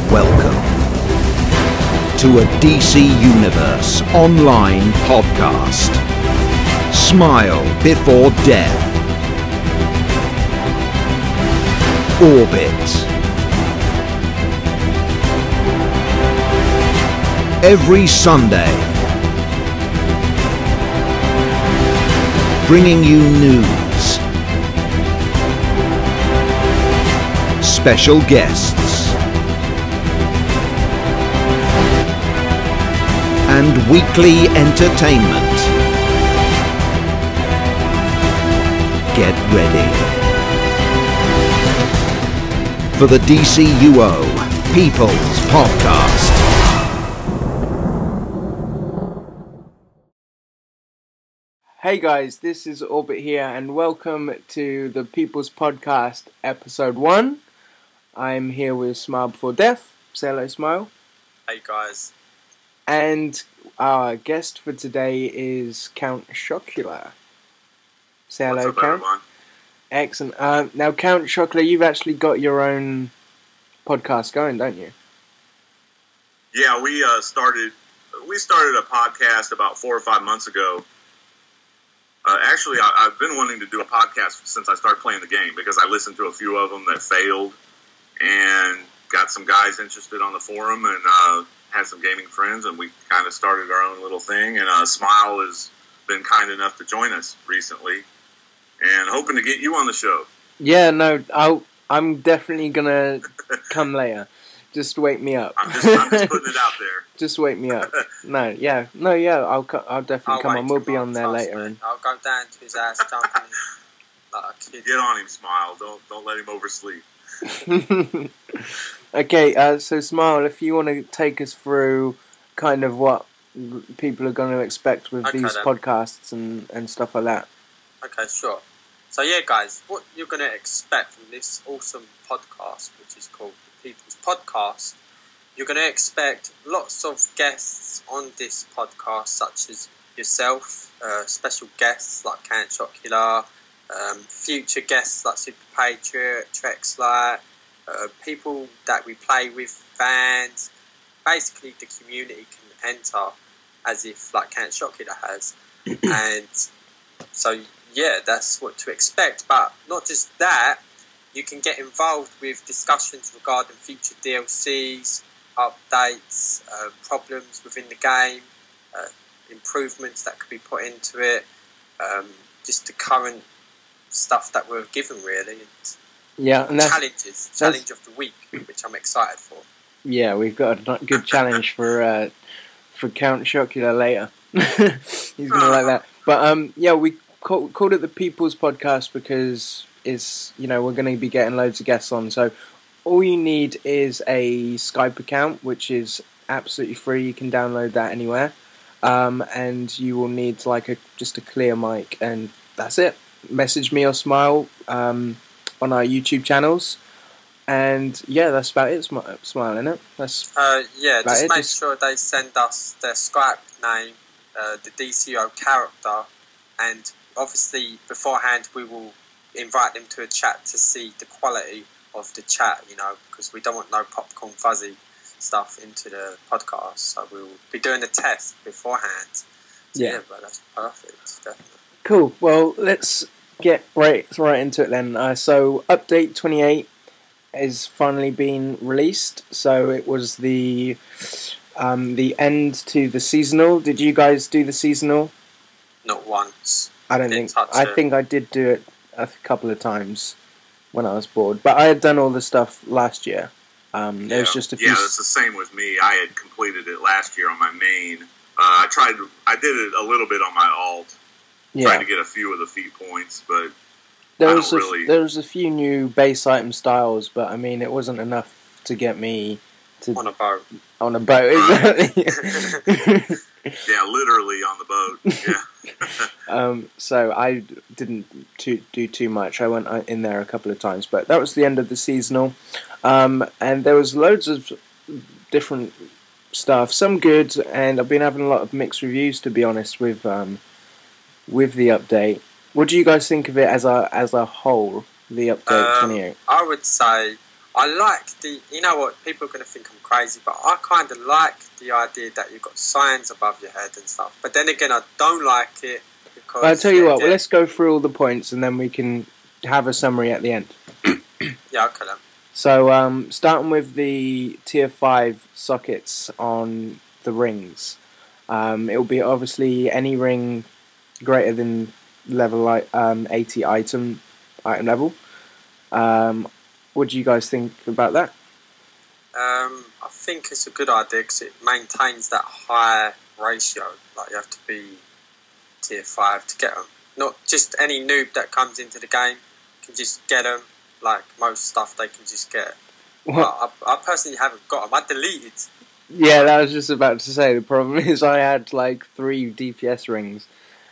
Welcome to a DC Universe online podcast. Smile before death. Orbit. Every Sunday, bringing you news, special guests, and weekly entertainment. Get ready for the DCUO People's Podcast. Hey guys, this is Orbit here and welcome to the People's Podcast episode 1. I'm here with Smile Before Death. Say hello, Smile. Hey guys. And our guest for today is Count Chocula. Say hello, What's up, Count. everyone? Excellent. Now, Count Chocula, you've actually got your own podcast going, don't you? Yeah, we started a podcast about 4 or 5 months ago. Actually, I've been wanting to do a podcast since I started playing the game because I listened to a few of them that failed and got some guys interested on the forum and had some gaming friends, and we kind of started our own little thing. And Smile has been kind enough to join us recently and hoping to get you on the show. Yeah, no, I'm definitely going to come later. Just wake me up. I'm just putting it out there. Just wake me up. I'll definitely come on. We'll be on there later. And I'll go down to his ass, jumping like a kid. Get on him, Smile. Don't let him oversleep. Okay, so Smile, if you want to take us through kind of what people are going to expect with these podcasts and stuff like that. Okay, sure. So yeah, guys, what you're going to expect from this awesome podcast, which is called The People's Podcast, you're going to expect lots of guests on this podcast, such as yourself, special guests like Count Chocula, future guests like Super Patriot, Trexlight, people that we play with, fans. Basically, the community can enter as if like Count Chocula has. And so, yeah, that's what to expect. But not just that, you can get involved with discussions regarding future DLCs, updates, problems within the game, improvements that could be put into it, just the current stuff that we're given, really. Yeah, and challenge of the week, which I'm excited for. Yeah, we've got a good challenge for Count Chocula later. He's gonna like that. But yeah, we called it the People's Podcast because we're going to be getting loads of guests on. So all you need is a Skype account, which is absolutely free. You can download that anywhere, and you will need just a clear mic, and that's it. Message me or Smile on our YouTube channels, and yeah, that's about it. Smile, innit? That's just make sure they send us their Skype name, the DCUO character, and obviously beforehand we will invite them to a chat to see the quality of the chat, because we don't want no popcorn fuzzy stuff into the podcast, so we'll be doing the test beforehand. So yeah, but that's perfect, definitely. Cool. Well, let's get right into it then. So update 28 has finally been released. So it was the end to the seasonal. Did you guys do the seasonal? Not once. I think I did do it a couple of times when I was bored, but I had done all the stuff last year. There was just a few. Yeah, it's the same with me. I had completed it last year on my main. I did it a little bit on my alt, trying to get a few of the feat points, but there was a few new base item styles, but I mean, it wasn't enough to get me to on a boat. On a boat, exactly. Yeah, literally on the boat. Yeah. So I didn't do too much. I went in there a couple of times, but that was the end of the seasonal. And there was loads of different stuff, some good, and I've been having a lot of mixed reviews, to be honest, with the update. What do you guys think of it as a whole, the update 28? I would say I like the, you know what, people are going to think I'm crazy, but I kind of like the idea that you've got signs above your head and stuff. But then again, I don't like it because... I'll tell you what, well, let's go through all the points and then we can have a summary at the end. Yeah, okay then. So, starting with the tier 5 sockets on the rings. It will be obviously any ring greater than level 80 item level. What do you guys think about that? I think it's a good idea because it maintains that high ratio. Like, you have to be tier 5 to get them. Not just any noob that comes into the game can just get them. Like, most stuff they can just get. I personally haven't got them. I deleted. Yeah, that was just about to say. The problem is I had like 3 DPS rings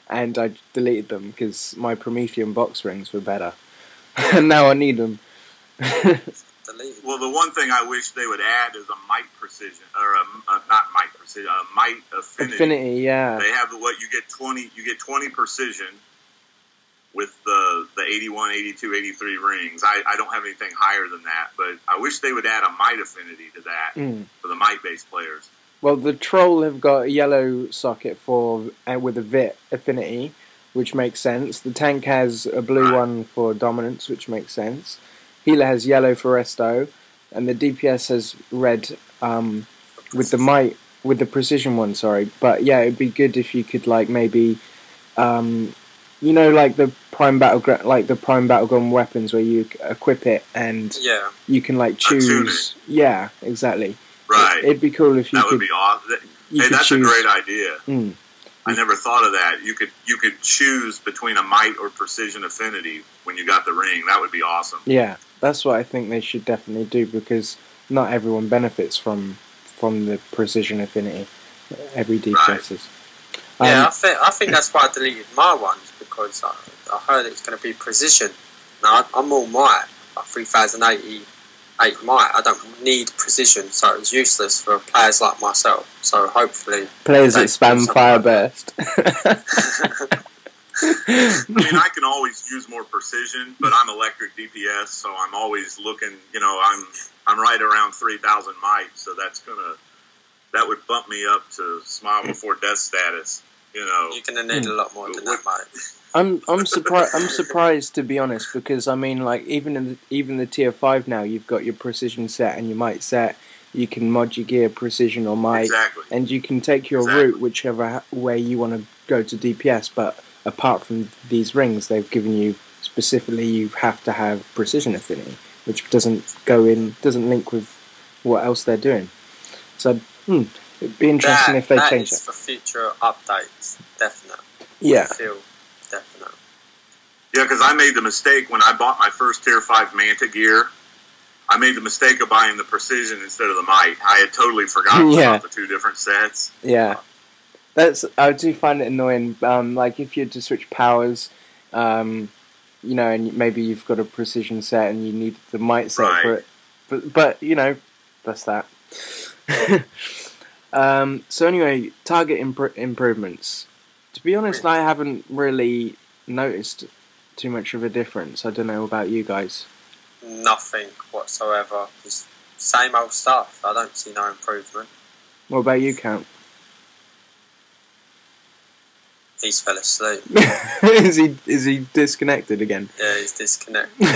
and I deleted them because my Promethean box rings were better. And now I need them. Well, the one thing I wish they would add is a might precision, or not might precision, a might affinity. Affinity, yeah. They have what you get 20 precision with the 81, 82, 83 rings. I don't have anything higher than that, but I wish they would add a might affinity to that for the might based players. Well, the troll have got a yellow socket for with a vit affinity, which makes sense. The tank has a blue one for dominance, which makes sense. Healer has yellow for resto, and the DPS has red with the might, with the precision one. Sorry, but yeah, it'd be good if you could like maybe, you know, like the prime battleground weapons where you equip it and you can like choose. Yeah, exactly. Right. It'd be cool if you that could. Would be awesome. Hey, that's a great idea. I never thought of that. You could choose between a might or precision affinity when you got the ring. That would be awesome. Yeah, that's what I think they should definitely do because not everyone benefits from the precision affinity. Every DPS is. Yeah, I think that's why I deleted my ones because I heard it's going to be precision. Now I'm all might, like 3088 might. I don't need precision, so it's useless for players like myself. So hopefully, players that spam fire burst. I mean, I can always use more precision, but I'm electric DPS, so I'm always looking. You know, I'm right around 3,000 might, so that would bump me up to smile before death status. You know, you're gonna need a lot more than that, mate. I'm surprised to be honest because I mean like even the tier 5 now you've got your precision set and your might set. You can mod your gear precision or might, and you can take your route whichever way you want to go to DPS. But apart from these rings, they've given you specifically you have to have precision affinity, which doesn't link with what else they're doing. So it'd be interesting if they change that. For future updates, definitely. Yeah. I feel definite. Yeah, because I made the mistake when I bought my first tier 5 Manta gear. I made the mistake of buying the precision instead of the might. I had totally forgotten about the 2 different sets. Yeah, I do find it annoying. Like if you had to switch powers, you know, and maybe you've got a precision set and you need the might set for it. But you know, that's that. So anyway, target improvements. To be honest, I haven't really noticed too much of a difference. I don't know about you guys. Nothing whatsoever. Just same old stuff. I don't see no improvement. What about you, Count? He's fell asleep. Is he disconnected again? Yeah, he's disconnected.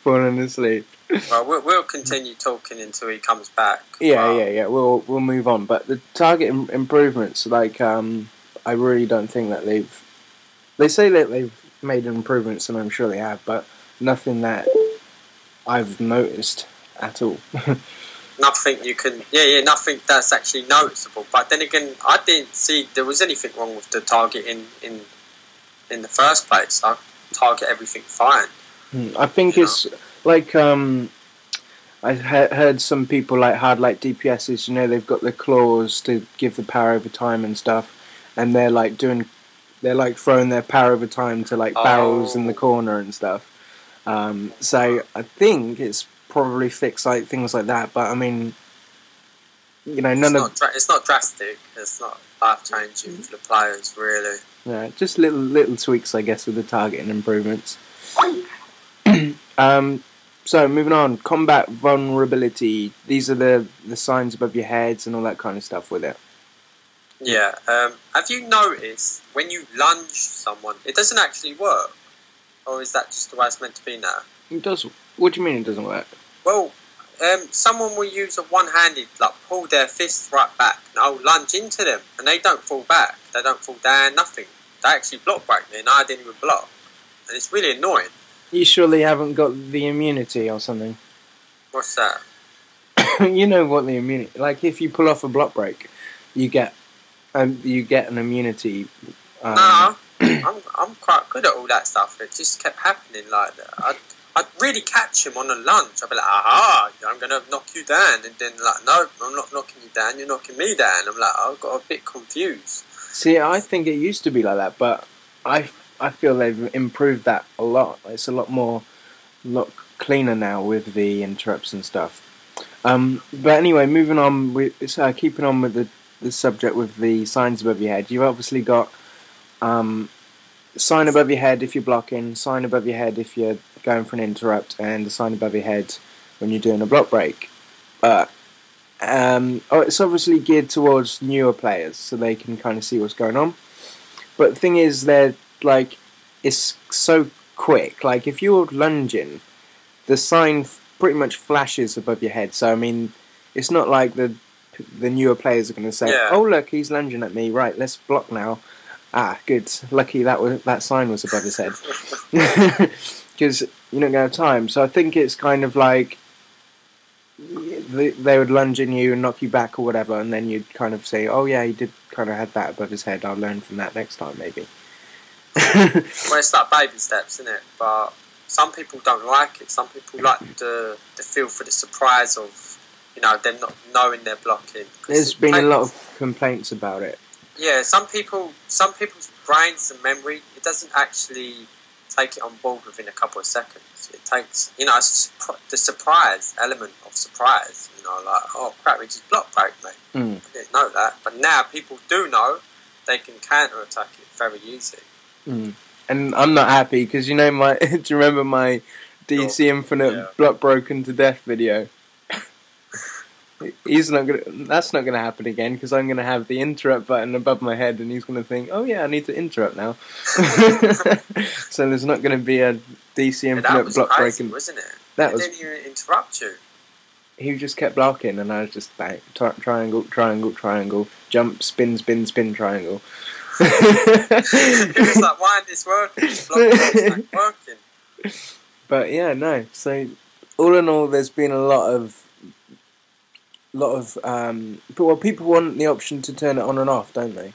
Falling asleep. Well, we'll continue talking until he comes back. Yeah. We'll move on. But the target improvements, like I really don't think that they say that they've made improvements, and I'm sure they have, but nothing that I've noticed at all. Nothing you can, nothing that's actually noticeable. But then again, I didn't see there was anything wrong with the target in the first place. I target everything fine. I think it's like I heard some people like hard-light DPSs. You know, they've got the claws to give the power over time and stuff, and they're like throwing their power over time to like barrels in the corner and stuff. So I think it's probably fixed like things like that. But I mean, you know, it's not drastic. It's not life-changing for the players, really. Yeah, just little tweaks, I guess, with the target and improvements. So moving on, combat vulnerability. These are the signs above your heads and all that kind of stuff with it. Yeah. Have you noticed when you lunge someone, it doesn't actually work, or is that just the way it's meant to be now? It does. What do you mean it doesn't work? Well, someone will use a one-handed, like pull their fist right back, and I'll lunge into them, and they don't fall back. They don't fall down. Nothing. They actually block back me, and I didn't even block, and it's really annoying. You sure they haven't got the immunity or something? What's that? You know what the immunity... Like, if you pull off a block break, you get an immunity. No, I'm quite good at all that stuff. It just kept happening like that. I'd really catch him on a lunge. I'd be like, aha, I'm going to knock you down. And then, like, no, I'm not knocking you down, you're knocking me down. I'm like, I got a bit confused. See, I think it used to be like that, but I feel they've improved that a lot. It's a lot cleaner now with the interrupts and stuff. But anyway, moving on, keeping on with the subject with the signs above your head. You've obviously got sign above your head if you're blocking, sign above your head if you're going for an interrupt, and the sign above your head when you're doing a block break. It's obviously geared towards newer players, so they can kind of see what's going on. But the thing is, it's so quick. Like, if you're lunging, the sign pretty much flashes above your head. So I mean, it's not like the newer players are going to say, "Oh look, he's lunging at me. Right, let's block now." Ah, good. Lucky that sign was above his head, because you don't have time. So I think it's kind of like they would lunge in you and knock you back or whatever, and then you'd kind of say, "Oh yeah, he did kind of have that above his head. I'll learn from that next time, maybe." Well, it's like baby steps, isn't it? But some people don't like it. Some people like the feel for the surprise of, them not knowing they're blocking. There's been a lot of complaints about it. Yeah, some people's brains and memory, it doesn't actually take it on board within a couple of seconds. It takes, it's the surprise element of surprise. Like, oh crap, we just block break, mate. I didn't know that. But now people do know they can counter attack it very easy. And I'm not happy because do you remember my DC Infinite block broken to death video? That's not gonna happen again because I'm gonna have the interrupt button above my head and he's gonna think, oh yeah, I need to interrupt now. So there's not gonna be a DC Infinite block crazy, breaking. Wasn't it? That didn't even interrupt you. He just kept blocking and I was just like triangle, triangle, triangle, jump, spin, spin, spin, triangle. It was like, why isn't this working? This block not working. But yeah, no. So all in all, there's been a lot of people want the option to turn it on and off, don't they?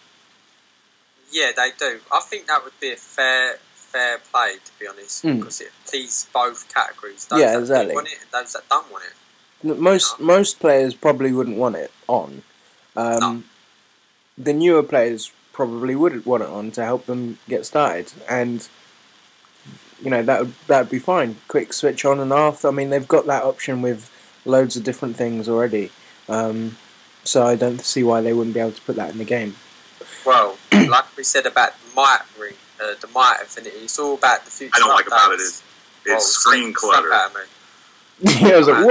Yeah, they do. I think that would be a fair play, to be honest, because it pleases both categories. Those that exactly. Want it and those that don't want it. Most players probably wouldn't want it on. No. The newer players probably would want it on to help them get started, and that would be fine. Quick switch on and off. I mean, they've got that option with loads of different things already, so I don't see why they wouldn't be able to put that in the game. Well, like we said about the Might Ring, the Might Infinity, it's all about the future. I don't like about it is it's screen clutter. Yeah, I was like,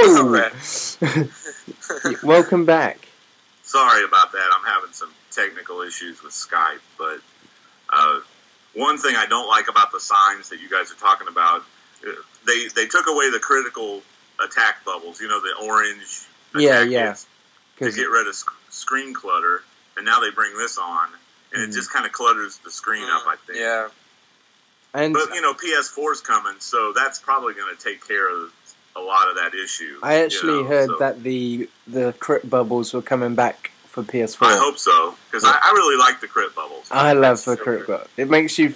whoa! Welcome back. Sorry about that. I'm having some technical issues with Skype, but one thing I don't like about the signs that you guys are talking about, they took away the critical attack bubbles, the orange attack to get rid of screen clutter, and now they bring this on, and it just kind of clutters the screen up, I think. Yeah. But, PS4's coming, so that's probably going to take care of a lot of that issue. I actually heard that the crit bubbles were coming back for PS4. I hope so, because I really like the crit bubbles. I love the crit bubble. It makes you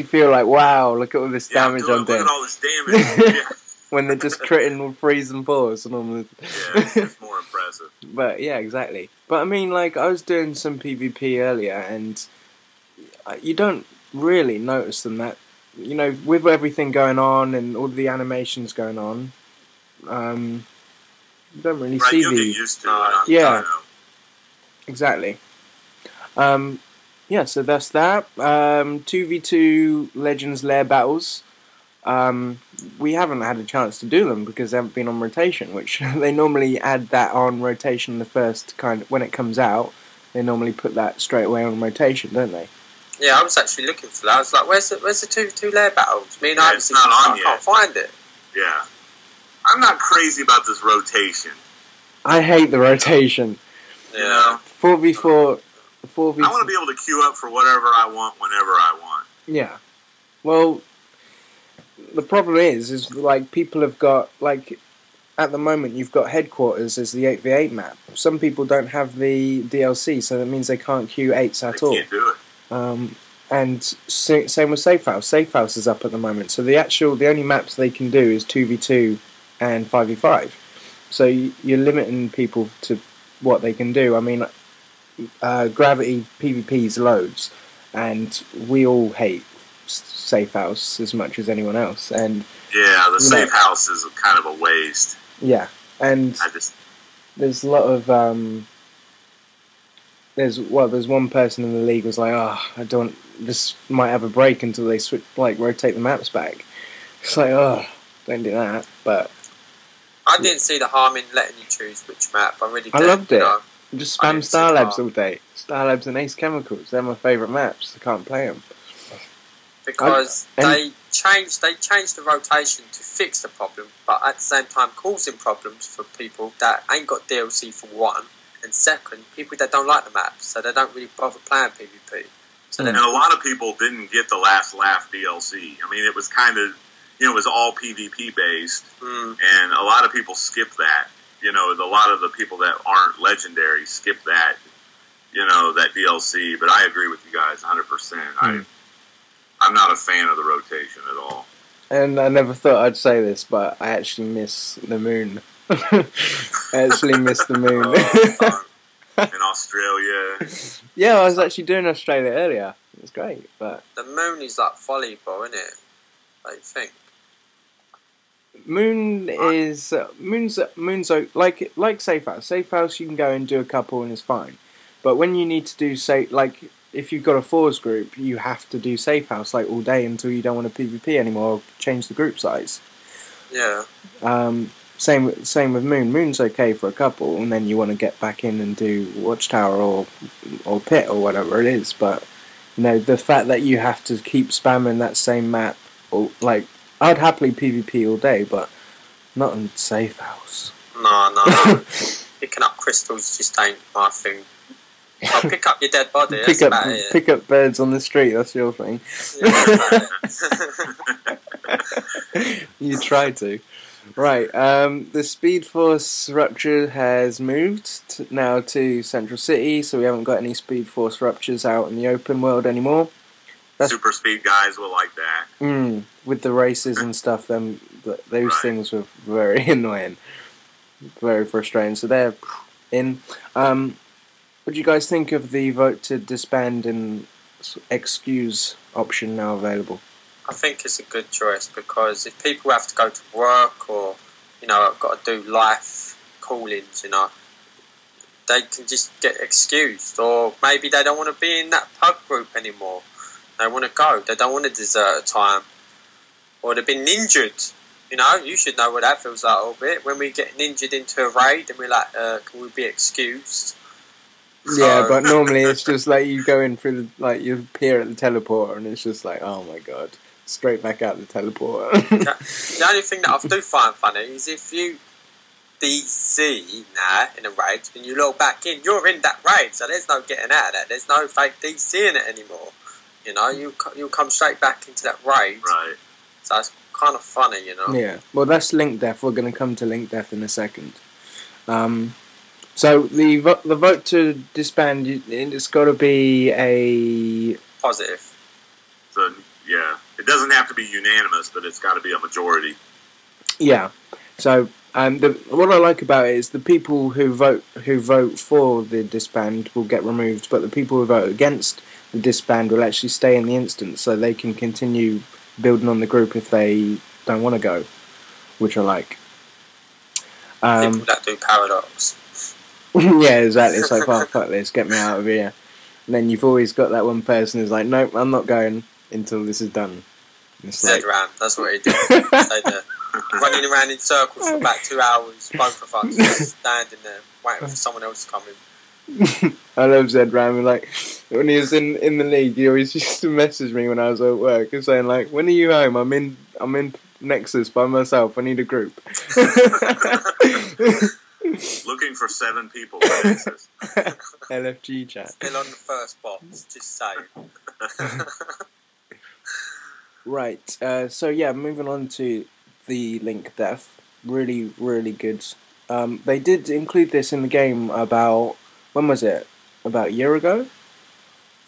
feel like, wow, look at all this damage I'm doing. Look at all this damage. When they're just critting with 3s and 4s and all this. Yeah, it's more impressive. But yeah, exactly. But I mean, like, I was doing some PvP earlier, and you don't really notice them that, with everything going on and all the animations going on, you don't really see you'll get used to it. Exactly. So that's that. 2v2 Legends Lair battles. we haven't had a chance to do them because they haven't been on rotation, which they normally add that on rotation the first kind of, when it comes out, they normally put that straight away on rotation, don't they? Yeah, I was actually looking for that. I was like, where's the two-layer battles? Me and I it's not on yet. can't find it. Yeah. I'm not crazy about this rotation. I hate the rotation. Yeah. 4v4... I want to be able to queue up for whatever I want, whenever I want. Yeah. Well, the problem is like people have got, like, at the moment you've got headquarters as the 8v8 map. Some people don't have the DLC, so that means they can't queue 8s at all. They can't do it. And same with Safe House. Safe House is up at the moment, so the only maps they can do is 2v2 and 5v5. So you're limiting people to what they can do. I mean, Gravity PvP's loads, and we all hate Safe House as much as anyone else. And yeah, the Safe House is kind of a waste. Yeah, and there's a lot of there's one person in the league was like, this might have a break until they rotate the maps back. It's like, don't do that. But I didn't see the harm in letting you choose which map. I really did. I loved it. You know? Just spam Star Labs all day. Star Labs and Ace Chemicals. They're my favourite maps. I can't play them. Because they changed the rotation to fix the problem, but at the same time causing problems for people that ain't got DLC for one, and second, people that don't like the maps, so they don't really bother playing PvP. So and a lot of people didn't get the Last Laugh DLC. I mean, it was kind of, it was all PvP based, and a lot of people skipped that. A lot of the people that aren't legendary skip that, that DLC. But I agree with you guys 100%. I'm not a fan of the rotation at all. And I never thought I'd say this, but I actually miss the moon. I actually miss the moon. In Australia. Yeah, I was actually doing Australia earlier. It was great, but the moon is like volleyball, isn't it? I think. Moon's like Safe House. Safe House you can go and do a couple and it's fine. But when you need to do if you've got a fours group, you have to do Safe House all day until you don't want to PvP anymore or change the group size. Yeah. Same with Moon. Moon's okay for a couple, and then you want to get back in and do Watchtower or Pit or whatever it is. But the fact that you have to keep spamming that same map, or I'd happily PvP all day, but not in Safe House. No. Picking up crystals just ain't my thing. I'll pick up your dead body. Pick up birds on the street. That's your thing. Yeah, you try to. Right. The Speed Force rupture has moved now to Central City, so we haven't got any Speed Force ruptures out in the open world anymore. Super speed guys will like that. With the races and stuff, those things were very annoying, very frustrating. So they're in. What do you guys think of the vote to disband and excuse option now available? I think it's a good choice because if people have to go to work or got to do life call-ins, they can just get excused, or maybe they don't want to be in that pub group anymore. They want to go. They don't want to desert a time, or they've been injured. You should know what that feels like a little bit when we get injured into a raid and we're like, can we be excused? Yeah, but normally it's just you go in through you appear at the teleporter and it's just oh my god, straight back out the teleporter. The only thing that I do find funny is if you DC in a raid and you log back in, you're in that raid, so there's no getting out of that. There's no fake DC in it anymore. You'll come straight back into that raid. Right. So it's kind of funny, Yeah. Well, that's Link Death. We're going to come to Link Death in a second. So the vote to disband, it's got to be a positive. So yeah, it doesn't have to be unanimous, but it's got to be a majority. Yeah. So what I like about it is the people who vote for the disband will get removed, but the people who vote against the disband will actually stay in the instance, so they can continue building on the group if they don't want to go, which I like. People that do Paradox. Yeah, exactly. It's fuck this, get me out of here. And then you've always got that one person who's like, nope, I'm not going until this is done. It's like, Z-Ram, that's what he did. Stayed there. Running around in circles for about 2 hours, both of us just standing there, waiting for someone else to come in. I love Zed Ram. Like when he was in the league, he always used to message me when I was at work and saying like, "When are you home? I'm in Nexus by myself. I need a group." Looking for 7 people for Nexus. LFG chat. Still on the first box, just saying. Right. So yeah, moving on to the Link death. Really, really good. They did include this in the game about, when was it? About a year ago.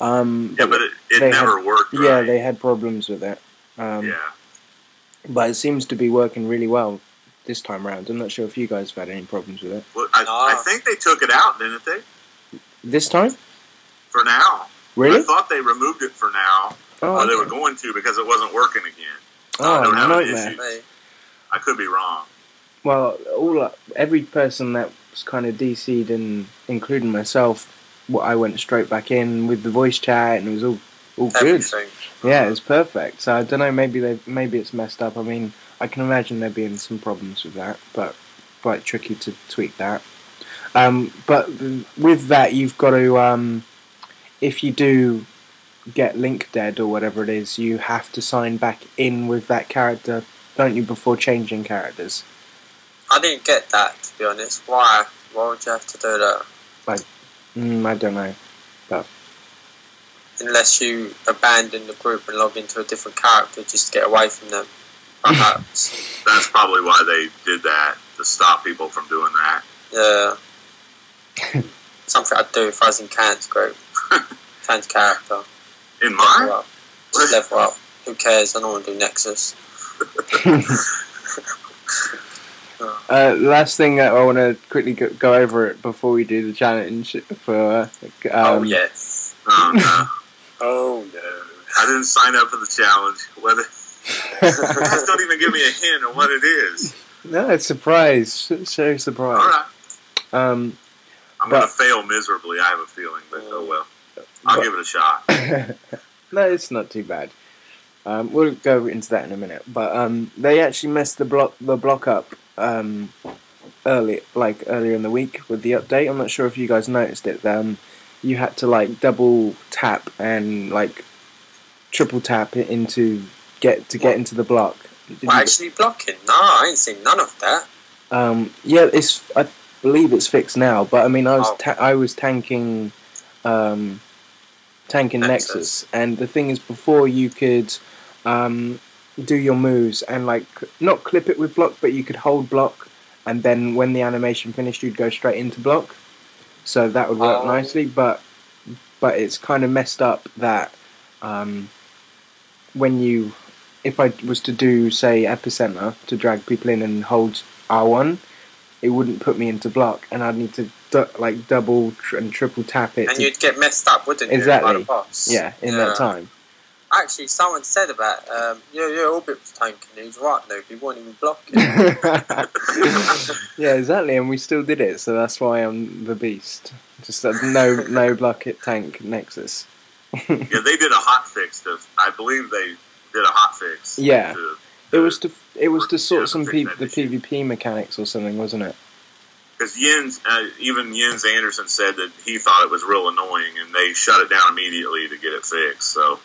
Yeah, but it never worked. Right? Yeah, they had problems with it. Yeah. But it seems to be working really well this time around. I'm not sure if you guys have had any problems with it. Well, I think they took it out, didn't they? This time? For now. Really? I thought they removed it for now. Oh, Or they okay. were going to because it wasn't working again. Oh, I don't have any nightmare. issues. I could be wrong. Well, every person that was kind of DC'd, and including myself, I went straight back in with the voice chat, and it was all good. Everything. Yeah, it's perfect. So I don't know, maybe it's messed up. I mean, I can imagine there being some problems with that, but quite tricky to tweak that. But with that, you've got to, if you do get Link dead or whatever it is, you have to sign back in with that character, don't you, before changing characters? I didn't get that, to be honest. Why? Why would you have to do that? I don't know. But Unless you abandon the group and log into a different character just to get away from them, perhaps. That's probably why they did that, to stop people from doing that. Yeah. Something I'd do if I was in Kant's group. Kant's character. In mine? Level up. Just level up. Who cares? I don't want to do Nexus. last thing that I want to quickly go over it before we do the challenge for. Oh yes. Oh no. Oh no. I didn't sign up for the challenge. Whether you guys don't even give me a hint of what it is. No, it's surprise. So surprise. All right. Um, I'm going to fail miserably, I have a feeling, but oh well. I'll give it a shot. No, it's not too bad. We'll go into that in a minute. But they actually messed the block up earlier in the week with the update. I'm not sure if you guys noticed it. You had to like double tap and like triple tap it into get into the block. What, actually blocking? No, I ain't seen none of that. Yeah, I believe it's fixed now. But I mean, I was tanking Nexus, and the thing is, before you could do your moves and like not clip it with block, but you could hold block, and then when the animation finished, you'd go straight into block. So that would work nicely, but it's kind of messed up that if I was to do, say, Epicenter to drag people in and hold R1, it wouldn't put me into block, and I'd need to double and triple tap it. And you'd get messed up, wouldn't you? Exactly. By the boss? Yeah, in that time. Actually, someone said about, Orbit was tanking, he was right, though, he wasn't even blocking. Yeah, exactly, and we still did it, so that's why I'm the beast. Just no block it tank Nexus. Yeah, they did a hot fix. I believe they did a hot fix. Yeah, it was to sort some the PvP mechanics or something, wasn't it? Because even Jens Anderson said that he thought it was real annoying, and they shut it down immediately to get it fixed. So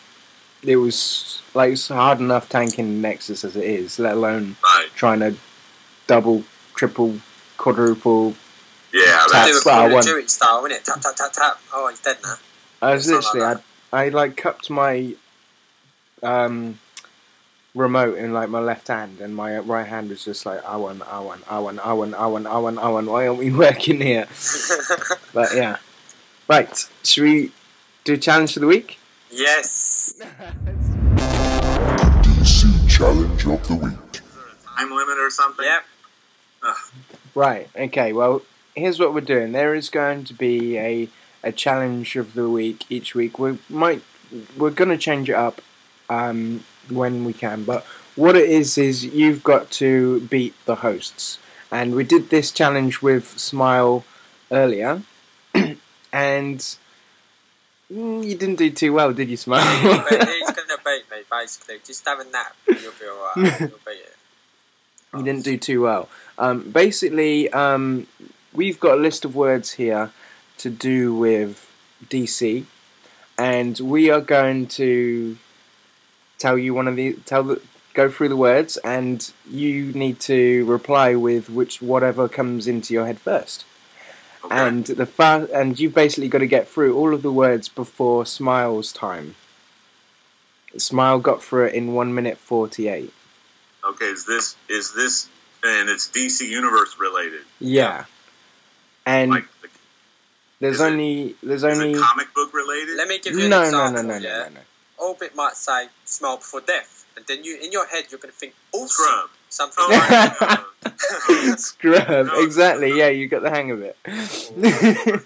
it was like it's hard enough tanking Nexus as it is, let alone trying to double, triple, quadruple. Yeah, that's Call of Duty style, isn't it? Tap tap tap tap. Oh, he's dead now. I was literally I like cupped my remote in like my left hand, and my right hand was just like I won. Why aren't we working here? But yeah, right. Should we do a challenge for the week? Yes. DC Challenge of the Week. Is there a time limit or something? Yep. Right. Okay. Well, here's what we're doing. There is going to be a challenge of the week each week. We're going to change it up when we can, but what it is you've got to beat the hosts, and we did this challenge with Smile earlier, and you didn't do too well, did you, Smile? He's going to beat me basically. Just have a nap and you'll be alright. You'll be it. You didn't do too well. Basically, we've got a list of words here to do with DC, and we are going to tell you one of the go through the words, and you need to reply with whatever comes into your head first. Okay. And you've basically got to get through all of the words before Smile's time. Smile got through it in 1 minute 48. Okay, is this and it's DC Universe related? Yeah. And Like there's is only is it comic book related? Let me give you an no, example. no. Orbit might say "Smile before death," and then in your head you're going to think "awesome," Scrub. something Oh, like Scrub, No, exactly. no. Yeah, you got the hang of it. burning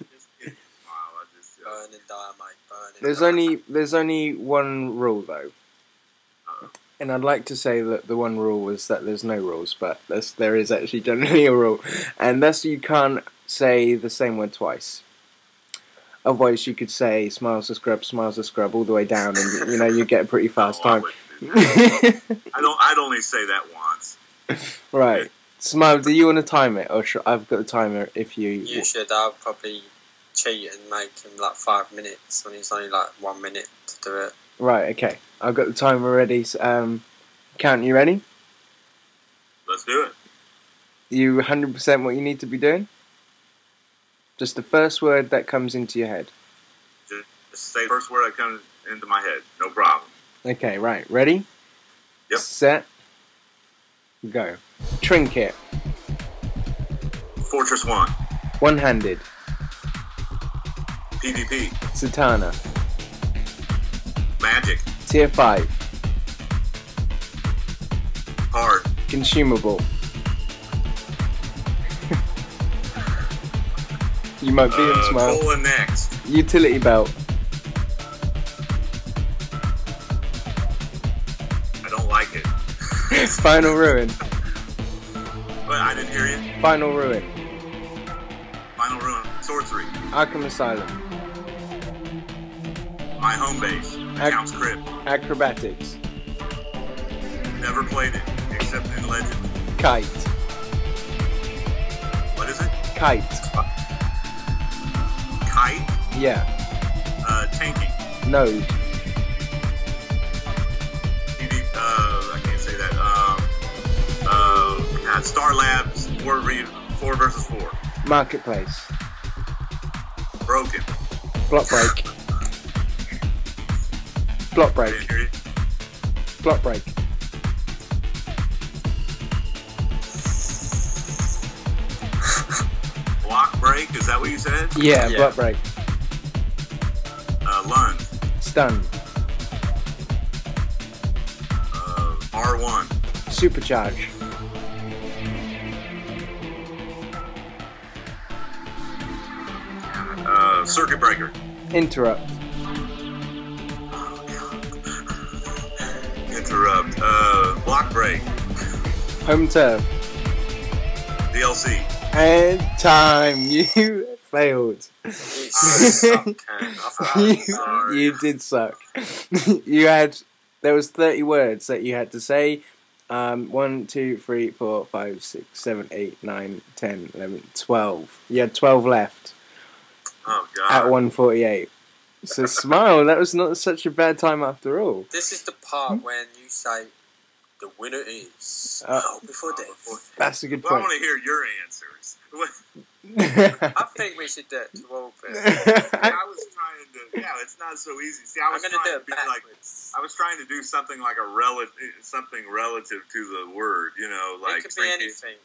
dynamite, burning. There's only one rule though, and I'd like to say that the one rule is that there's no rules, but there is actually generally a rule, and that's you can't say the same word twice. Otherwise, you could say "smiles a scrub" all the way down, and you get a pretty fast No, I time. wouldn't do that. I'd only say that once. Right, Smile. Do you want to time it, or I've got the timer? If You should. I'll probably cheat and make him like 5 minutes when he's only like 1 minute to do it. Right, okay. I've got the timer ready. Count, you ready? Let's do it. You 100% what you need to be doing? Just the first word that comes into your head. Just say the first word that comes into my head. No problem. Okay, right. Ready? Yep. Set. Go. Trinket. Fortress 1. One-handed. PvP. Satana. Magic. Tier 5. Hard. Consumable. You might be him, Smile. Cola next. Utility belt. I don't like it. Final ruin. But I didn't hear you. Final ruin. Final Ruin. Sorcery. Arkham Asylum. My home base. Count's Crypt. Acrobatics. Never played it, except in Legend. Kite. What is it? Kite. Kite? Yeah. Tanking. Node. I can't say that. God, Star Labs 4 versus 4. Marketplace. Broken. Block break. Block I break. didn't hear you. Block break. Block break, is that what you said? Yeah, Yeah. block break. Lunge. Stun. R1. Supercharge. Circuit breaker. Interrupt. Interrupt. Block break. Home turf. DLC. And time. You failed. You suck, Ken. I'm sorry. You did suck. There was 30 words that you had to say. 1, 2, 3, 4, 5, 6, 7, 8, 9, 10, 11, 12. You had 12 left Oh, God. at 1:48. So Smile, that was not such a bad time after all. This is the part when you say the winner is before death. That's a good Well, I point. want to hear your answers. I think we should do it to Orbit. I was trying to. Yeah, it's not so easy. See, I I'm was going to trying do to it be like. backwards. I was trying to do something like something relative to the word. You know, like It could be trinket, anything.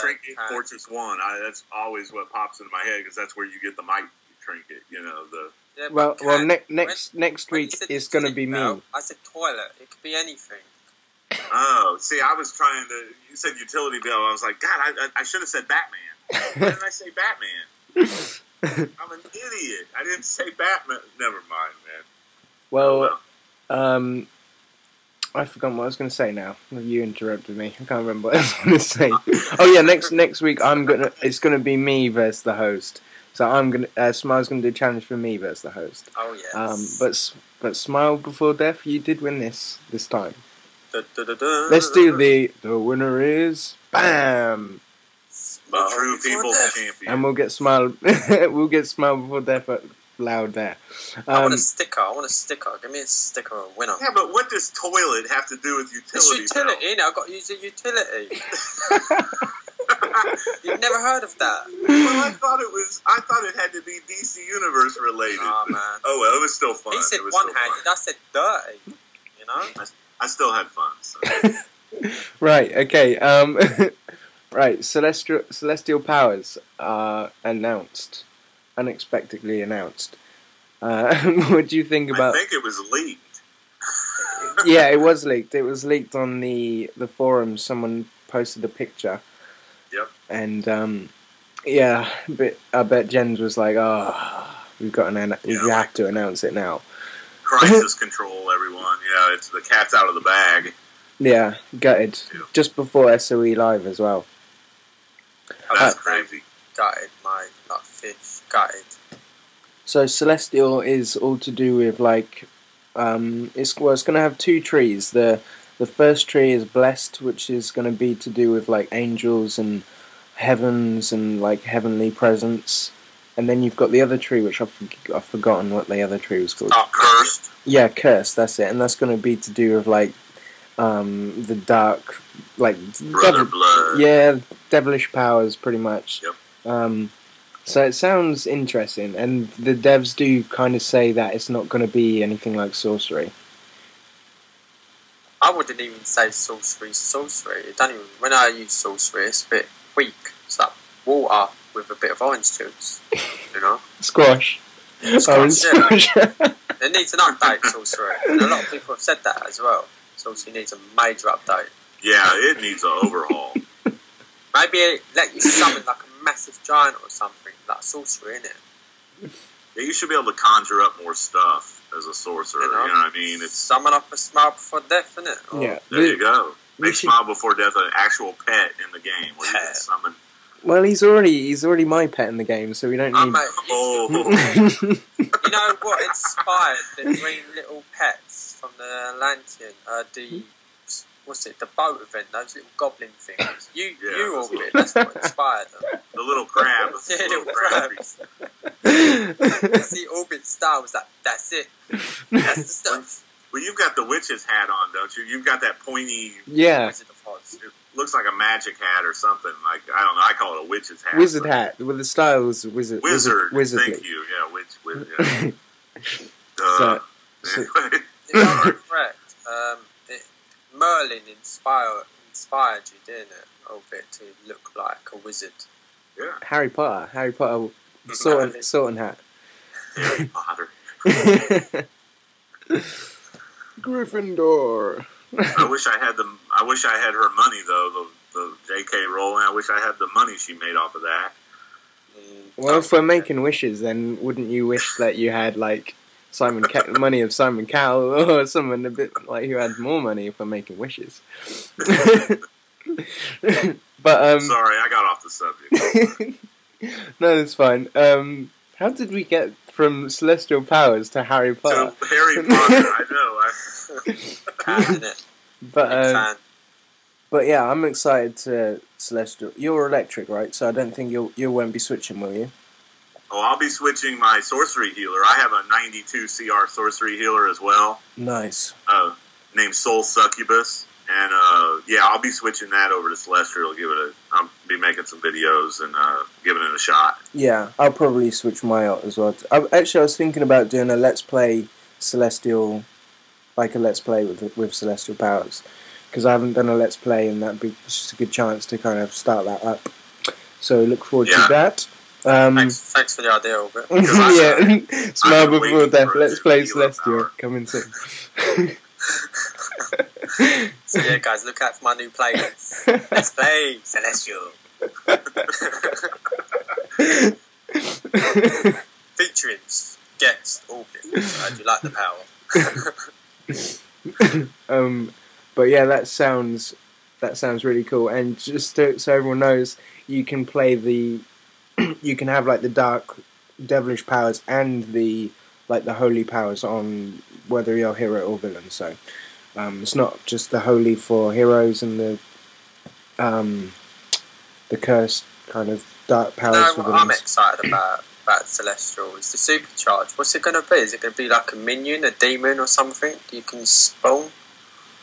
trinket, Ken. Fortress 1. That's always what pops into my head because that's where you get the mic trinket. You know, the. Yeah, well, but well, Ken, next when you week said it's going to be seat me. belt, I said toilet. It could be anything. Oh, see, I was trying to. You said utility bill. I was like, God, I should have said Batman. Why did I say Batman? I'm an idiot. I didn't say Batman. Never mind, man. Well, I forgot what I was going to say now. You interrupted me. I can't remember what I was going to say. Oh yeah, next week it's going to be me versus the host. So Smile's gonna do a challenge for me as the host. Oh yes. But Smile Before Death, you did win this time. Let's Let's do the winner is BAM, The true people's champion. and we'll get Smile Before Death loud there. I want a sticker. Give me a sticker, winner. Yeah, but what does toilet have to do with utility? It's utility, innit? I've got to use a utility. You've never heard of that? Well, I thought it had to be DC Universe related. Oh man. Oh well, it was still fun. He said It was one still handed, fun. I said dirty. You know? I still had fun. So. Right. Okay. Right. Celestial powers are announced, unexpectedly announced. What do you think about? I think it was leaked. Yeah, it was leaked. It was leaked on the forums. Someone posted a picture. Yep. And yeah, but I bet Jens was like, "Oh, we have to announce it now." Crisis control, everyone. Yeah, it's the cat's out of the bag. Yeah, gutted. Yeah. Just before SOE Live as well. That's crazy. Gutted, my fish. Gutted. So Celestial is all to do with like, it's going to have two trees. The first tree is Blessed, which is going to be to do with like angels and heavens and like heavenly presence. And then you've got the other tree, which I've forgotten what the other tree was called. Oh, cursed. Yeah, Cursed, that's it. And that's going to be to do with like the dark, like Brother blood. yeah, devilish powers, pretty much. Yep. So it sounds interesting, and the devs do kind of say that it's not going to be anything like sorcery. I wouldn't even say sorcery. It don't even, when I use sorcery, it's a bit weak. It's like water with a bit of orange juice, you know? Squash. Orange squash. It needs an update, sorcery. And a lot of people have said that as well. Sorcery needs a major update. Yeah, it needs an overhaul. Maybe let you summon like a massive giant or something, like sorcery, innit? Yeah, you should be able to conjure up more stuff as a sorcerer. You know what I mean? It's Summon up a Smile Before Death, innit? Or Yeah. there you go. Make should- Smile Before Death an actual pet in the game where you can summon. Well, he's already my pet in the game, so we don't need. Mate, Oh, you know what inspired the green little pets from the Atlantean? What's it? The boat event. Those little goblin things. You those Orbit. That's what inspired them. the little crab. Yeah, the little crab. crabs. See, Orbit style was like, that's it. That's the stuff. Well, you've got the witch's hat on, don't you? You've got that pointy. Yeah, Wizard of Oz. It looks like a magic hat or something. Like I don't know. I call it a witch's hat. wizard but- hat with the styles wizard. Wizard. Wizardly. Thank you. Yeah, wizard. Yeah. So- Anyway. You're correct. Merlin inspired you, didn't it? A little bit to look like a wizard. Yeah. Harry Potter, sorting hat. Harry Potter. Gryffindor. I wish I had her money though. The J.K. Rowling. I wish I had the money she made off of that. Well, if we're making wishes, then wouldn't you wish that you had like money of Simon Cowell or someone a bit like who had more money if we're making wishes? But Sorry, I got off the subject. no, that's fine. How did we get from Celestial Powers to Harry Potter? So Harry Potter. I know. Isn't it? But yeah, I'm excited to Celestial. You're electric, right? So I don't think you won't be switching, will you? Oh, I'll be switching my sorcery healer. I have a 92 CR sorcery healer as well, Nice. named Soul Succubus. And yeah, I'll be switching that over to Celestial. I'll be making some videos and giving it a shot. Yeah, I'll probably switch my out as well. I was thinking about doing a Let's Play Celestial, like a Let's Play with Celestial Powers, because I haven't done a Let's Play, and that'd be just a good chance to kind of start that up. So look forward to that. Thanks for the idea, Albert. Yeah, Smile been Before waiting Death. for Let's it to Play heal Celestial power. coming soon. So yeah, guys, look out for my new playlist. Let's play Celestial. Featuring guest Orbit. How'd you like the power? But yeah, that sounds really cool. And just so everyone knows, you can play the you can have like the dark, devilish powers and the holy powers on whether you're hero or villain. So it's not just the holy for heroes and the cursed kind of dark powers for what villains. I'm excited about Celestial is the supercharge. What's it going to be? Is it going to be like a minion, a demon, or something you can spawn?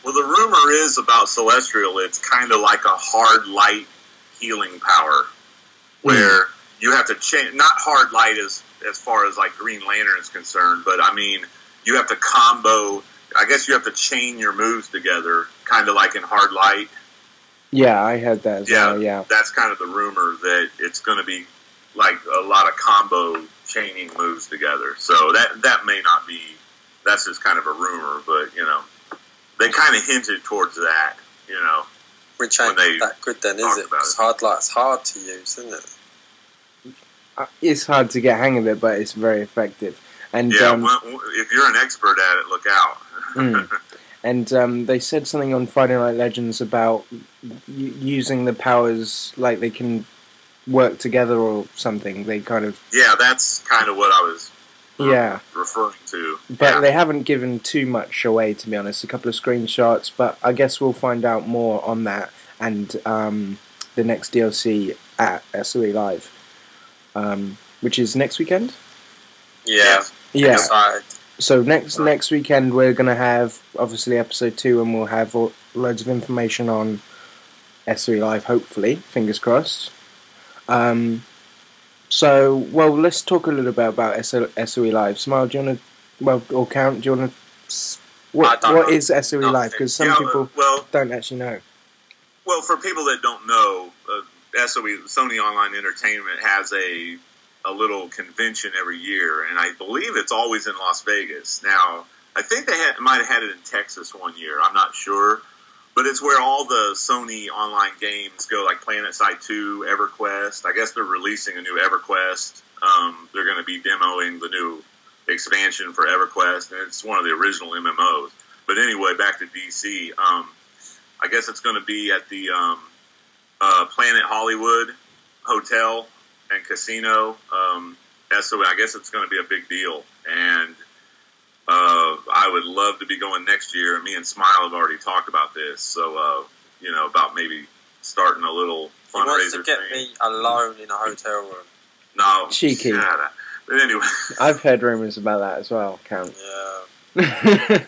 Well, the rumor is about Celestial, it's kind of like a hard light healing power, where you have to change, not hard light as far as like Green Lantern is concerned, but I mean, you have to combo, I guess you have to chain your moves together, kind of like in hard light. Yeah, I heard that as well, yeah. That's kind of the rumor, that it's going to be like a lot of combo chaining moves together. So that may not be, that's just kind of a rumor, but, you know, they kind of hinted towards that, you know. Which ain't that good then, is it? Because hard light's hard to use, isn't it? It's hard to get hang of it, but it's very effective. And yeah, if you're an expert at it, look out. And they said something on Friday Night Legends about using the powers like they can work together or something. They kind of... Yeah, that's kind of what I was referring to. But they haven't given too much away, to be honest. A couple of screenshots, but I guess we'll find out more on that and the next DLC at SOE Live, which is next weekend? Yeah. Yeah. So next weekend we're going to have, obviously, episode 2, and we'll have loads of information on SOE Live, hopefully. Fingers crossed. So, well, let's talk a little bit about SOE Live. Smile, do you want to, or Count, do you want to... What is SOE Live? Because some people don't actually know. Well, for people that don't know, Sony Online Entertainment has a little convention every year, and I believe it's always in Las Vegas. Now, I think they might have had it in Texas one year. I'm not sure. But it's where all the Sony online games go, like PlanetSide 2, EverQuest. I guess they're releasing a new EverQuest. They're going to be demoing the new expansion for EverQuest, and it's one of the original MMOs. But anyway, back to DC. I guess it's going to be at the Planet Hollywood Hotel and Casino. So I guess it's going to be a big deal. And I would love to be going next year. Me and Smile have already talked about this. So, you know, about maybe starting a little fundraiser. He wants to get me alone in a hotel room. No. Cheeky. But anyway. I've heard rumours about that as well, Count. Yeah.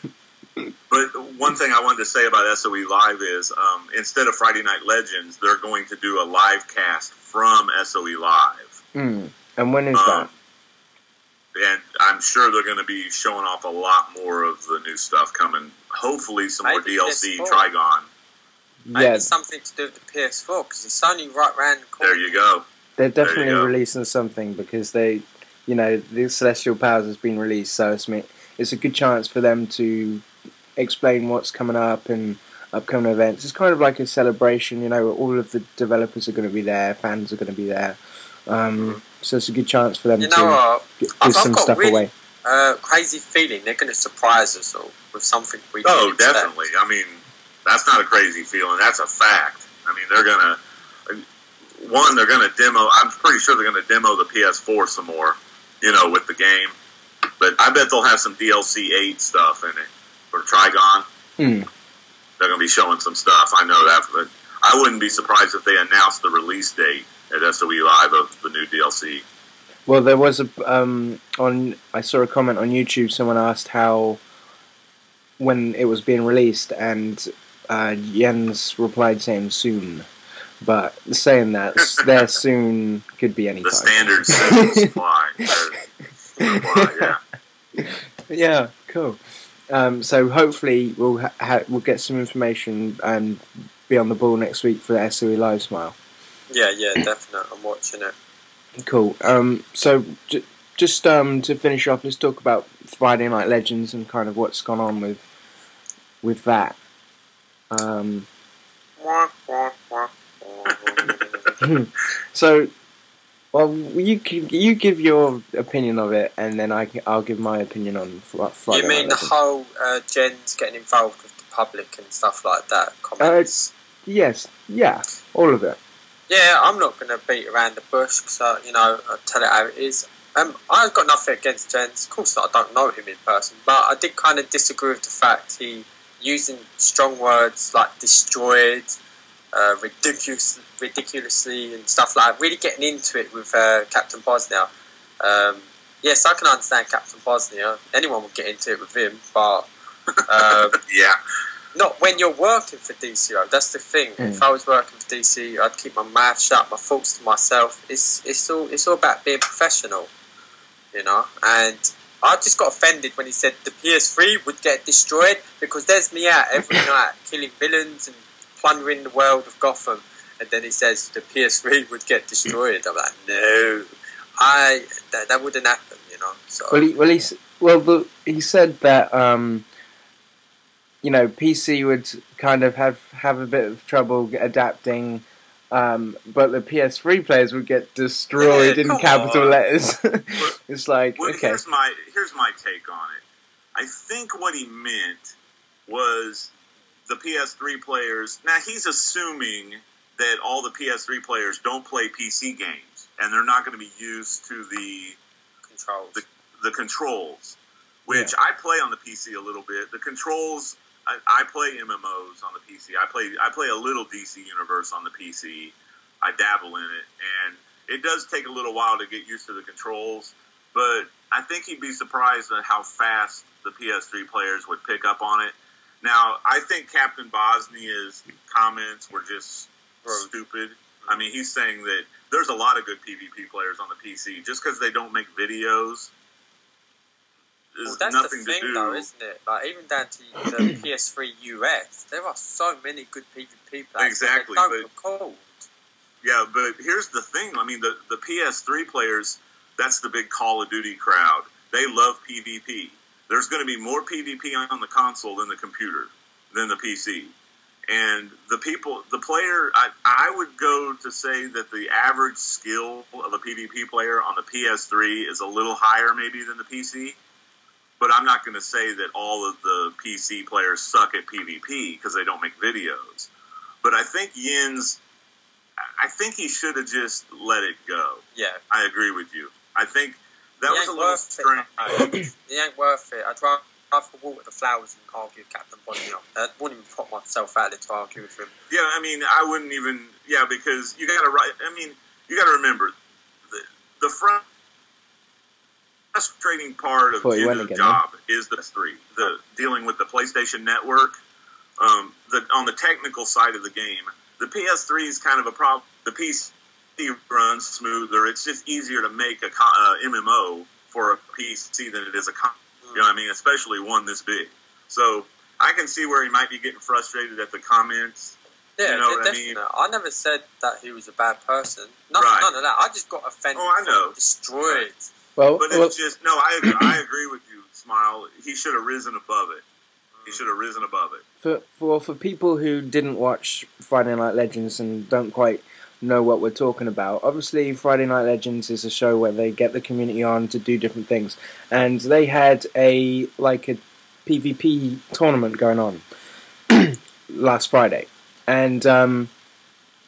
But one thing I wanted to say about SOE Live is, instead of Friday Night Legends, they're going to do a live cast from SOE Live. And when is that? And I'm sure they're going to be showing off a lot more of the new stuff coming. Hopefully some more DLC, Trigon. Maybe something to do with the PS4, because it's only right round the corner. There you go. They're definitely releasing something, because they, you know, the Celestial Powers has been released, so it's a good chance for them to explain what's coming up and upcoming events. It's kind of like a celebration, you know, all of the developers are going to be there, fans are going to be there. So it's a good chance for them to give some stuff away. Crazy feeling they're going to surprise us all with something we didn't expect. Definitely. I mean, that's not a crazy feeling. That's a fact. I mean, they're going to demo. I'm pretty sure they're going to demo the PS4 some more, you know, with the game. But I bet they'll have some DLC 8 stuff in it for Trigon. They're going to be showing some stuff. I know that. But I wouldn't be surprised if they announced the release date at SOE Live of the new DLC. Well, there was I saw a comment on YouTube. Someone asked when it was being released, and Jens replied saying soon. But saying that, their soon could be any time. The standard says supply. Yeah, cool. So hopefully we'll get some information and be on the ball next week for the SOE Live, Smile. Yeah, definitely. I'm watching it. Cool. So just to finish off, let's talk about Friday Night Legends and kind of what's gone on with that. So, well, you give your opinion of it, and then I'll give my opinion on Friday. You mean the whole Jen's getting involved with the public and stuff like that? Comments. Yes, yeah, all of it. Yeah, I'm not going to beat around the bush because, I'll tell it how it is. I've got nothing against Jens. Of course, I don't know him in person, but I did kind of disagree with the fact he using strong words like destroyed, ridiculously and stuff like that, really getting into it with Captain Bosnia. Yes, I can understand Captain Bosnia. Anyone would get into it with him, but yeah, not when you're working for DCUO. That's the thing. If I was working for DC, I'd keep my mouth shut, my thoughts to myself. It's all about being professional, And I just got offended when he said the PS3 would get destroyed because there's me out every night killing villains and plundering the world of Gotham, and then he says the PS3 would get destroyed. I'm like, no, that wouldn't happen, So he said that PC would kind of have a bit of trouble adapting, but the PS3 players would get destroyed in capital letters. It's like, okay. Here's my take on it. I think what he meant was the PS3 players. Now he's assuming that all the PS3 players don't play PC games, and they're not going to be used to the controls. The controls, which I play on the PC a little bit. The controls. I play MMOs on the PC. I play a little DC Universe on the PC. I dabble in it, and it does take a little while to get used to the controls. But I think he'd be surprised at how fast the PS3 players would pick up on it. Now, I think Captain Bosnia's comments were just stupid. I mean, he's saying that there's a lot of good PvP players on the PC. Just because they don't make videos. That's nothing the thing, though, isn't it? Like, even down to the PS3 US, there are so many good PvP players. Exactly, that they don't record. Yeah, but here's the thing. I mean, the PS3 players, that's the big Call of Duty crowd. They love PvP. There's going to be more PvP on the console than the computer, than the PC. And the player, I would go to say that the average skill of a PvP player on the PS3 is a little higher maybe than the PC. But I'm not going to say that all of the PC players suck at PvP because they don't make videos. But I think he should have just let it go. Yeah. I agree with you. I think that was a little strange. It ain't worth it. I'd rather water the flowers and argue with Captain Bosnia. I wouldn't even put myself out there to argue with him. Yeah, I mean, I wouldn't even... Yeah, because you got to remember, the frustrating part of the job is the dealing with the PlayStation Network. On the technical side of the game, the PS3 is kind of a problem. The PC runs smoother. It's just easier to make a MMO for a PC than it is a console. You know what I mean? Especially one this big. So I can see where he might be getting frustrated at the comments. Yeah, you know what I mean? I never said that he was a bad person. None of that. I just got offended. Oh, I know. Destroyed. Well, but it's just I agree with you, Smile. He should have risen above it. He should have risen above it. For people who didn't watch Friday Night Legends and don't quite know what we're talking about, obviously Friday Night Legends is a show where they get the community on to do different things, and they had a PvP tournament going on last Friday, and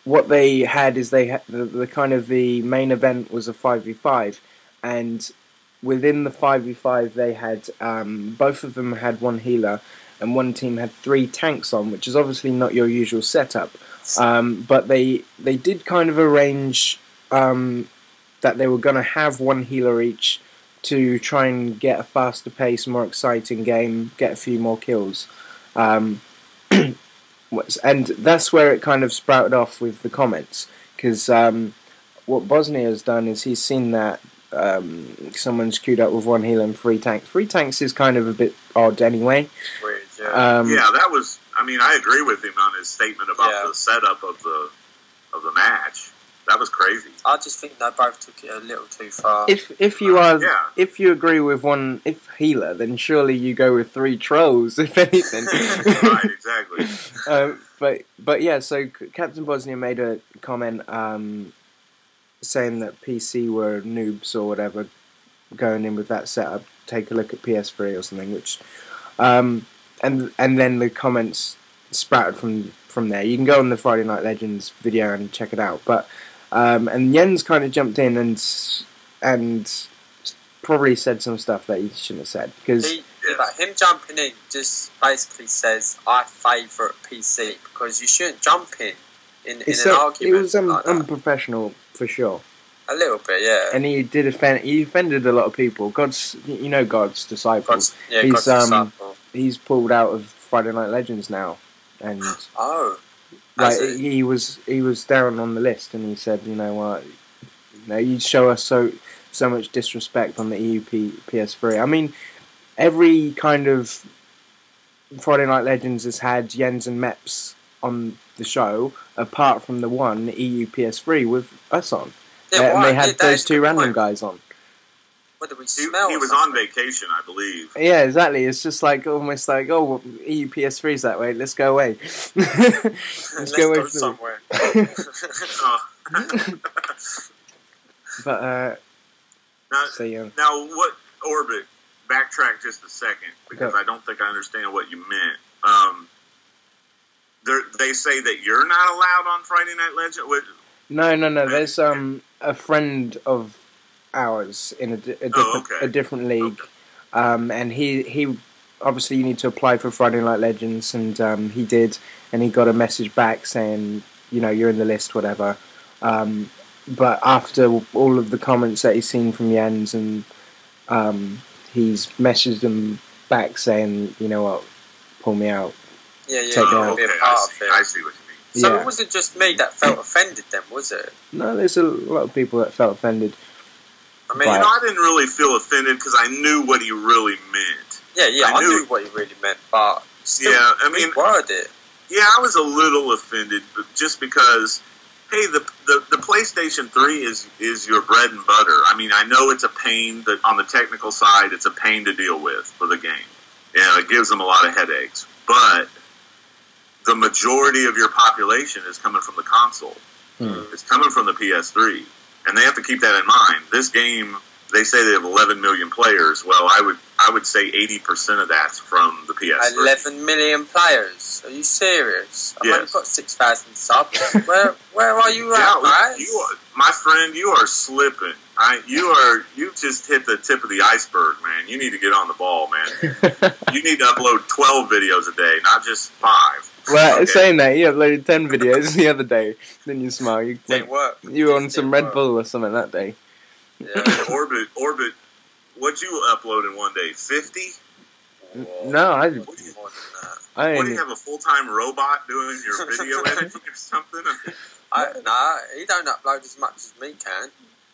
what they had is they had the main event was a 5v5. And within the 5v5, they had both of them had one healer, and one team had 3 tanks on, which is obviously not your usual setup. But they did kind of arrange that they were going to have one healer each to try and get a faster pace, more exciting game, get a few more kills. And that's where it kind of sprouted off with the comments, because what Bosnia has done is he's seen that someone's queued up with one healer and 3 tanks. 3 tanks is kind of a bit odd anyway. Weird, yeah. Yeah, that was... I mean, I agree with him on his statement about the setup of the match. That was crazy. I just think they both took it a little too far. If you agree with one healer, then surely you go with 3 trolls, if anything. Right, exactly. But yeah, so Captain Bosnia made a comment saying that PC were noobs or whatever going in with that setup. Take a look at PS3 or something, which and then the comments sprouted from from there. You can go on the Friday Night Legends video and check it out. But and Jens kind of jumped in and probably said some stuff that he shouldn't have said, because him jumping in just basically says I favourite PC, because you shouldn't jump in an argument. It was like that. unprofessional for sure. A little bit, yeah. And he did he offended a lot of people. God's disciple. God's disciple. He's pulled out of Friday Night Legends now, and he was down on the list, and he said, you know what, you show us so much disrespect on the EU PS3. I mean, every kind of Friday Night Legends has had Jens and Meps on the show, apart from the one, the EU PS3, with us on. Yeah, and they had those two random guys on. What did we smell? He was on vacation, I believe. Yeah, exactly. It's just like almost like, oh, EU PS3's that way. Let's go away. Let's go somewhere. But now, what Orbit? Backtrack just a second, because I don't think I understand what you meant. They say that you're not allowed on Friday Night Legend. No. There's a friend of ours in a different league, and he obviously, you need to apply for Friday Night Legends, and he did, and he got a message back saying, you know, you're in the list, whatever. But after all of the comments that he's seen from Jens, and he's messaged him back saying, you know what, pull me out. Yeah, take me out. Okay, I see what you mean. So it wasn't just me that felt offended then, was it? No, there's a lot of people that felt offended. I mean, I didn't really feel offended because I knew what he really meant. Yeah, I knew what he really meant, but still, reword it. Yeah, I was a little offended, but just because, hey, the PlayStation 3 is your bread and butter. I mean, I know it's a pain that on the technical side, it's a pain to deal with for the game. Yeah, it gives them a lot of headaches, but the majority of your population is coming from the console. It's coming from the PS3. And they have to keep that in mind. This game, they say they have 11 million players. Well, I would say 80% of that's from the PS3. 11 million players? Are you serious? I've only Yes. got 6,000 subs. Where are you at, guys? My friend, you are slipping. You just hit the tip of the iceberg, man. You need to get on the ball, man. You need to upload 12 videos a day, not just 5. Well, saying that, you uploaded 10 videos the other day. Then you smile. You were on some Red Bull or something that day. Yeah. Orbit. What'd you upload in one day? 50? No, More than that. What do you have, a full-time robot doing your video editing or something? Nah, he don't upload as much as me can.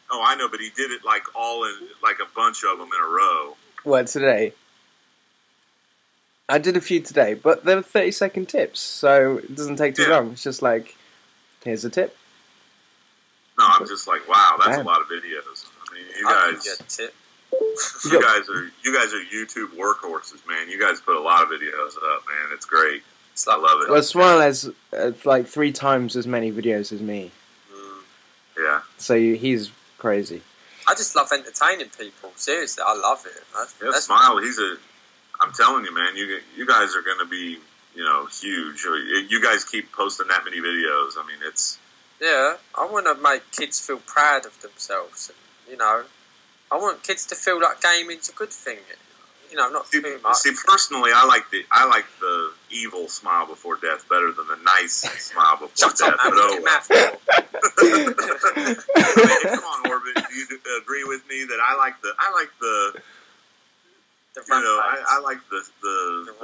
Oh, I know, but he did it like all in, like a bunch of them in a row. What, today? I did a few today, but they were 30-second tips, so it doesn't take too long. It's just like, here's a tip. No, I'm just like, wow, that's a lot of videos. I mean, you guys are YouTube workhorses, man. You guys put a lot of videos up, man. It's great. I love it. Well, Smile has like 3 times as many videos as me. Yeah. So he's crazy. I just love entertaining people. Seriously, I love it. That's Smile, I'm telling you, man, you guys are going to be, huge. You guys keep posting that many videos. I mean, it's... Yeah, I want to make kids feel proud of themselves. And, I want kids to feel like gaming's a good thing. Not too much. See, personally, I like the evil smile before death better than the nice smile before death. Shut up, Come on, Orbit. Do you agree with me that I like the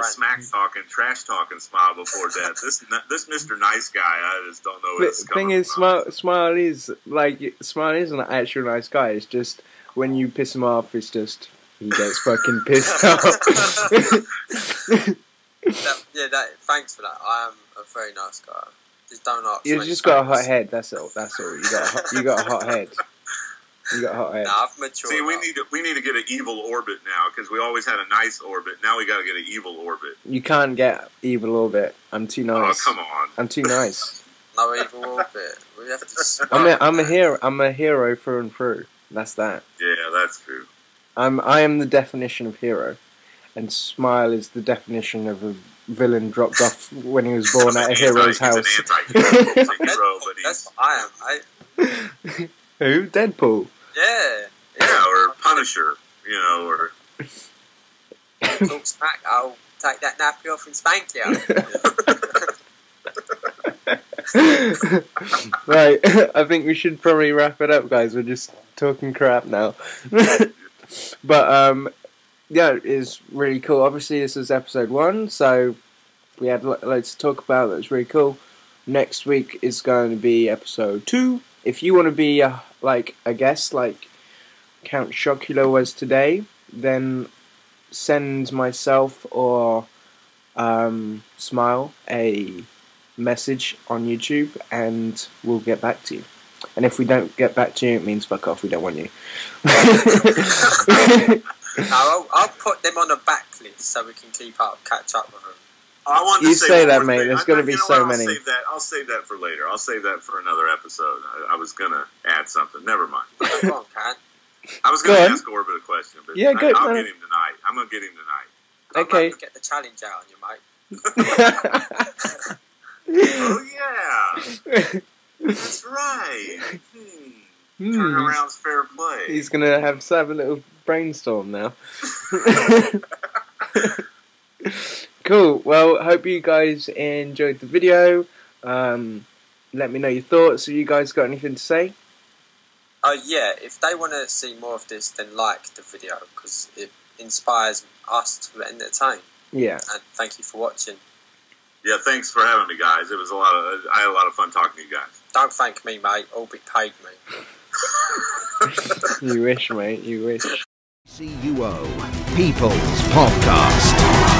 smack talking, trash talking smile before death. This Mr. Nice Guy, I just don't know. The thing is, Smile is an actual nice guy. It's just when you piss him off, it's just he gets fucking pissed off. Thanks for that. I am a very nice guy. Just don't ask. You just got a hot head. That's all. You got a hot head. You got a hot head. Nah, I've matured. See, we need to get an evil Orbit now, because we always had a nice Orbit. Now we got to get an evil Orbit. You can't get evil Orbit. I'm too nice. Oh, come on. I'm too nice. No evil Orbit. We have to. I'm a hero. I'm a hero through and through. That's that. Yeah, that's true. I am the definition of hero, and Smile is the definition of villain dropped off when he was born at a hero's house. He's an anti-hero. He's a hero, but That's what I am, mate. Who? Deadpool? Yeah. yeah, or Punisher, you know, or Talk smack, I'll take that nappy off and spank you. Right, I think we should probably wrap it up, guys. We're just talking crap now. But yeah, it's really cool. Obviously, this is episode 1, so we had loads to talk about. That was really cool. Next week is going to be episode 2. If you want to be like a guest, like Count Chocula was today, then send myself or Smile a message on YouTube, and we'll get back to you. And if we don't get back to you, it means fuck off. We don't want you. I'll put them on a backlist so we can catch up with them. I wanted You to say one that, more mate. thing. There's going to be so many. I'll save that for later. I'll save that for another episode. I was going to add something. Never mind. Go on, Cat. I was going to ask Orbit a question, but Yeah, good, I'll man. get him tonight. I'm going to get him tonight. Okay. I'm get the challenge out on you, mate. Oh, yeah. That's right. Turnaround's fair play. He's going to have a little brainstorm now. Cool. Well, hope you guys enjoyed the video. Let me know your thoughts. Have you guys got anything to say? Yeah, if they want to see more of this, then like the video, because it inspires us to entertain. Yeah. And thank you for watching. Yeah, thanks for having me, guys. It was I had a lot of fun talking to you guys. Don't thank me, mate. Orbit paid me. You wish, mate. You wish. DCUO People's Podcast.